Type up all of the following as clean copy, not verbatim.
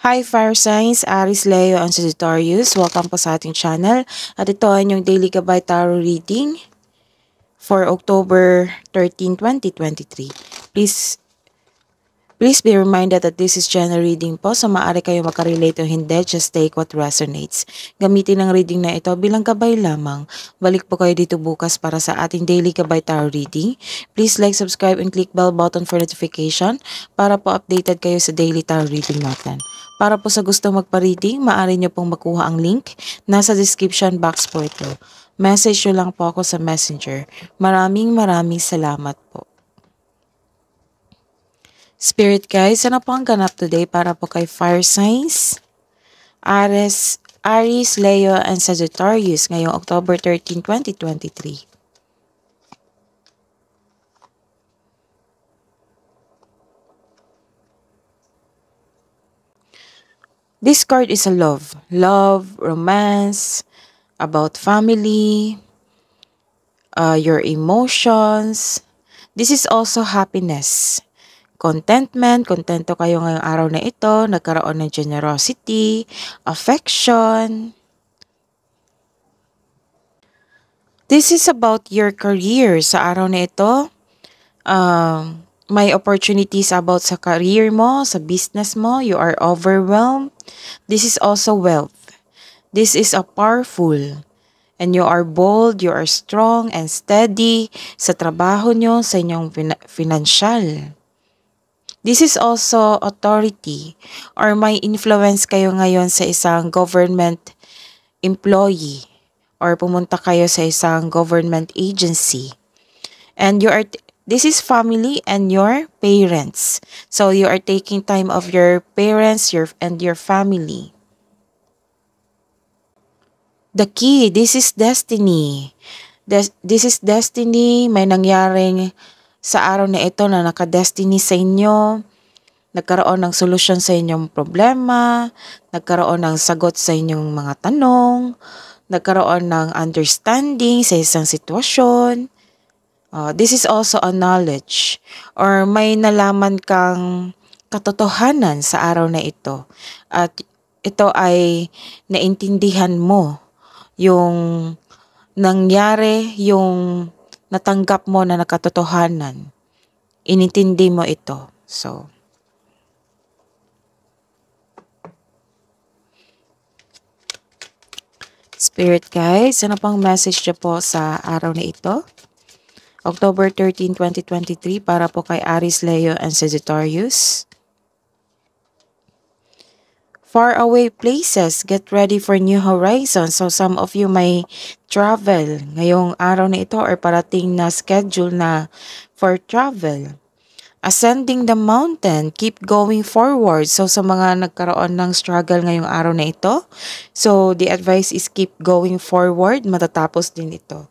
Hi Fire Signs, Aries, Leo, and Sagittarius. Welcome po sa ating channel. At ito ay yung Daily Gabay Tarot Reading for October 13, 2023. Please be reminded that this is general reading po, so maaari kayo makarelate o hindi, just take what resonates. Gamitin ang reading na ito bilang gabay lamang. Balik po kayo dito bukas para sa ating Daily Gabay Tarot Reading. Please like, subscribe, and click bell button for notification para po updated kayo sa Daily Tarot Reading natin. Para po sa gusto magpa-reading, maaari nyo pong makuha ang link. Nasa description box po ito. Message nyo lang po ako sa Messenger. Maraming salamat po. Spirit guys, ano po ang ganap today para po kay Fire Signs, Aries, Leo, and Sagittarius ngayong October 13, 2023. This card is a love, romance, about family, your emotions. This is also happiness. Contentment, kontento kayo ngayong araw na ito, nagkaroon ng generosity, affection. This is about your career sa araw na ito. May opportunities about sa career mo, sa business mo, you are overwhelmed. This is also wealth. This is a powerful. And you are bold, you are strong and steady sa trabaho nyo, sa inyong financial. This is also authority or may influence kayo ngayon sa isang government employee or pumunta kayo sa isang government agency. And this is family and your parents. So you are taking time of your parents and your family. The key, this is destiny. This is destiny, may nangyaring sa araw na ito na nakadestiny sa inyo, nagkaroon ng solusyon sa inyong problema, nagkaroon ng sagot sa inyong mga tanong, nagkaroon ng understanding sa isang sitwasyon. This is also a knowledge or may nalaman kang katotohanan sa araw na ito. At ito ay naintindihan mo yung nangyari, yung natanggap mo na nakatotohanan, inintindi mo ito. So, Spirit guys, ano pang message niyo po sa araw na ito? October 13, 2023 para po kay Aries, Leo, and Sagittarius. Far away places, get ready for new horizons. So some of you may travel ngayong araw na ito or parating na schedule na for travel. Ascending the mountain, keep going forward. So sa mga nagkaroon ng struggle ngayong araw na ito, so the advice is keep going forward, matatapos din ito.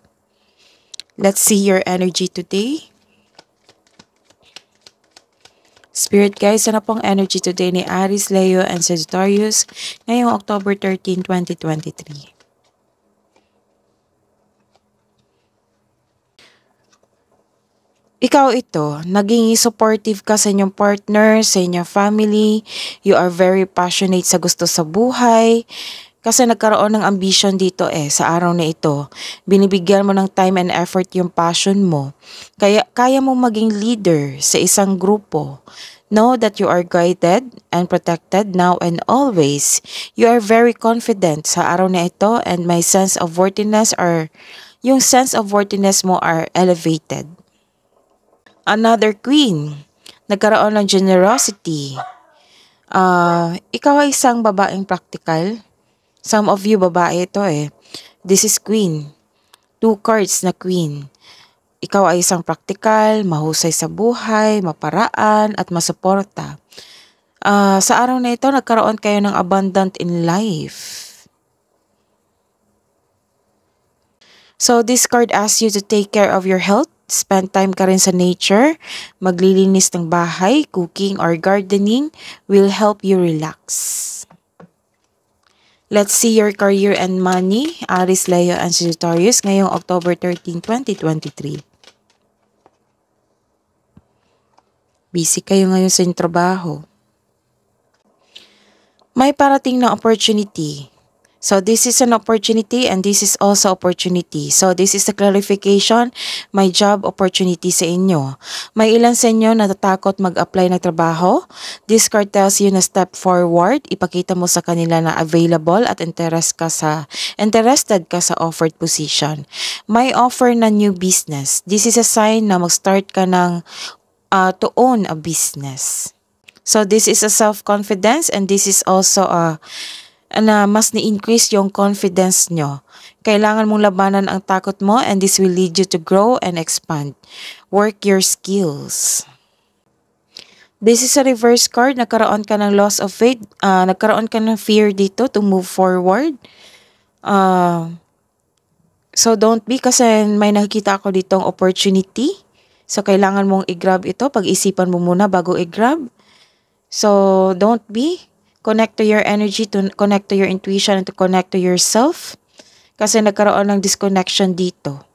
Let's see your energy today. Spirit guys, ano pong energy today ni Aries, Leo, and Sagittarius ngayong October 13, 2023? Ikaw ito, naging supportive ka sa inyong partner, sa inyong family, you are very passionate sa gusto sa buhay, kasi nagkaroon ng ambition dito sa araw na ito. Binibigyan mo ng time and effort yung passion mo. Kaya mo maging leader sa isang grupo. Know that you are guided and protected now and always. You are very confident sa araw na ito and my sense of worthiness yung sense of worthiness mo are elevated. Another queen. Nagkaroon ng generosity. Ikaw ay isang babaeng practical. Some of you babae ito This is queen. 2 cards na queen. Ikaw ay isang practical, mahusay sa buhay, maparaan, at masuporta. Sa araw na ito, nagkaroon kayo ng abundant in life. So this card asks you to take care of your health. Spend time ka rin sa nature. Maglilinis ng bahay, cooking, or gardening will help you relax. Let's see your career and money, Aries, Leo, and Sagittarius ngayong October 13, 2023. Busy kayo ngayon sa inyong trabaho. May parating na opportunity. So this is an opportunity and this is also opportunity. So this is the clarification, may job opportunity sa inyo. May ilan sa inyo natatakot mag-apply ng trabaho. This card tells you na step forward. Ipakita mo sa kanila na available at interested ka sa offered position. May offer na new business. This is a sign na mag-start ka ng to own a business. So this is a self-confidence and this is also na mas ni-increase yung confidence nyo. Kailangan mong labanan ang takot mo and this will lead you to grow and expand. Work your skills. This is a reverse card. Nagkaroon ka ng loss of faith. Nagkaroon ka ng fear dito to move forward. So don't be kasi may nakikita ako ditong opportunity. So kailangan mong i-grab ito. Pag-isipan mo muna bago i-grab. So don't be. Connect to your energy, to connect to your intuition, and to connect to yourself. Kasi nagkaroon ng disconnection dito.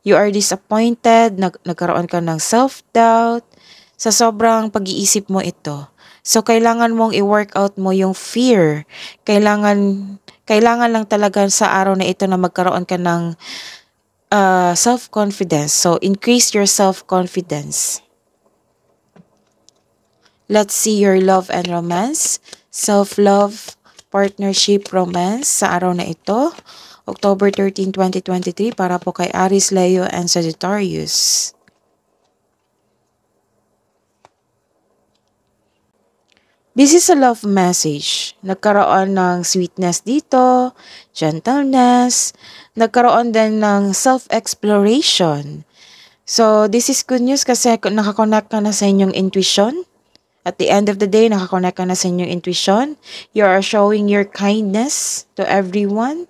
You are disappointed, nagkaroon ka ng self-doubt. Sa sobrang pag-iisip mo ito. So, kailangan mong i-work out mo yung fear. Kailangan lang talaga sa araw na ito na magkaroon ka ng self-confidence. So, increase your self-confidence. Let's see your love and romance. Self-love, partnership, romance sa araw na ito. October 13, 2023 para po kay Aries, Leo, and Sagittarius. This is a love message. Nagkaroon ng sweetness dito, gentleness, nagkaroon din ng self-exploration. So, this is good news kasi nakakonect ka na sa inyong intuition. At the end of the day, nakakonect ka na sa inyong intuition. You are showing your kindness to everyone.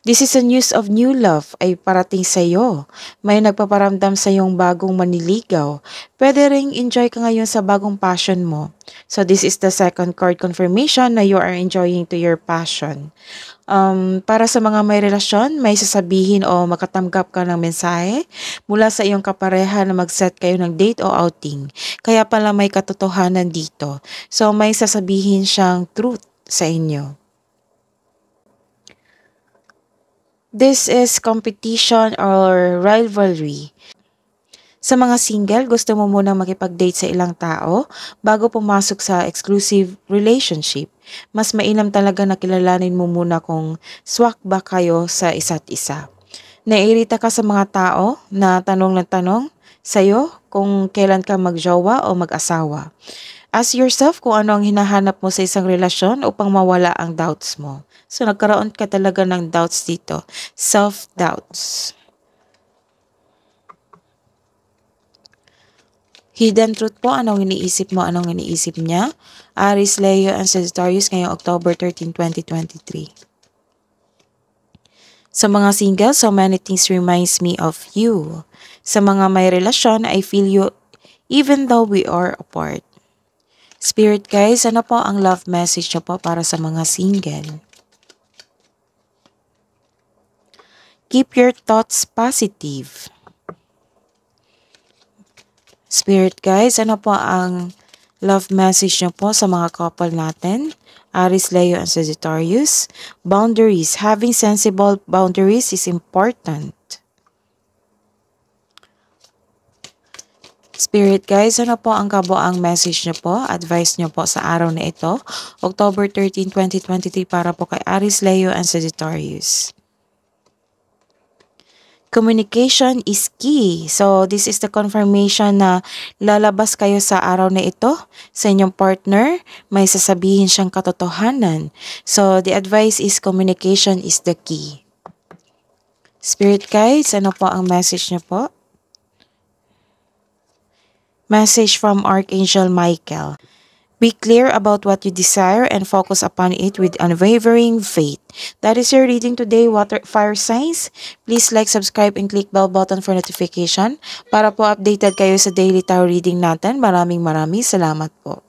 This is a news of new love ay parating sa iyo. May nagpaparamdam sa iyong bagong maniligaw. Pwede ring enjoy ka ngayon sa bagong passion mo. So this is the second card confirmation na you are enjoying to your passion. Para sa mga may relasyon, may sasabihin o makatanggap ka ng mensahe mula sa iyong kapareha na mag-set kayo ng date o outing. Kaya pala may katotohanan dito. So may sasabihin siyang truth sa inyo. This is competition or rivalry. Sa mga single, gusto mo munang makipag-date sa ilang tao bago pumasok sa exclusive relationship. Mas mainam talaga na kilalanin mo muna kung swak ba kayo sa isa't isa. Naiirita ka sa mga tao na tanong ng tanong sa'yo kung kailan ka magjowa o mag-asawa. Ask yourself kung ano ang hinahanap mo sa isang relasyon upang mawala ang doubts mo. So nagkaroon ka talaga ng doubts dito. Self-doubts. Hidden truth po, anong iniisip mo, anong iniisip niya? Aries, Leo, and Sagittarius ngayong October 13, 2023. Sa mga single, so many things reminds me of you. Sa mga may relasyon, I feel you even though we are apart. Spirit guys, ano po ang love message niyo po para sa mga single? Keep your thoughts positive. Spirit guys, ano po ang love message niyo po sa mga couple natin? Aries, Leo, and Sagittarius. Boundaries. Having sensible boundaries is important. Spirit guys, ano po ang kabuang message niyo po? Advice niyo po sa araw na ito, October 13, 2023 para po kay Aries, Leo, and Sagittarius. Communication is key. So, this is the confirmation na lalabas kayo sa araw na ito sa inyong partner. May sasabihin siyang katotohanan. So, the advice is communication is the key. Spirit guides, ano po ang message niyo po? Message from Archangel Michael. Be clear about what you desire and focus upon it with unwavering faith. That is your reading today, fire signs. Please like, subscribe, and click bell button for notification para po updated kayo sa daily tarot reading natin. Maraming salamat po.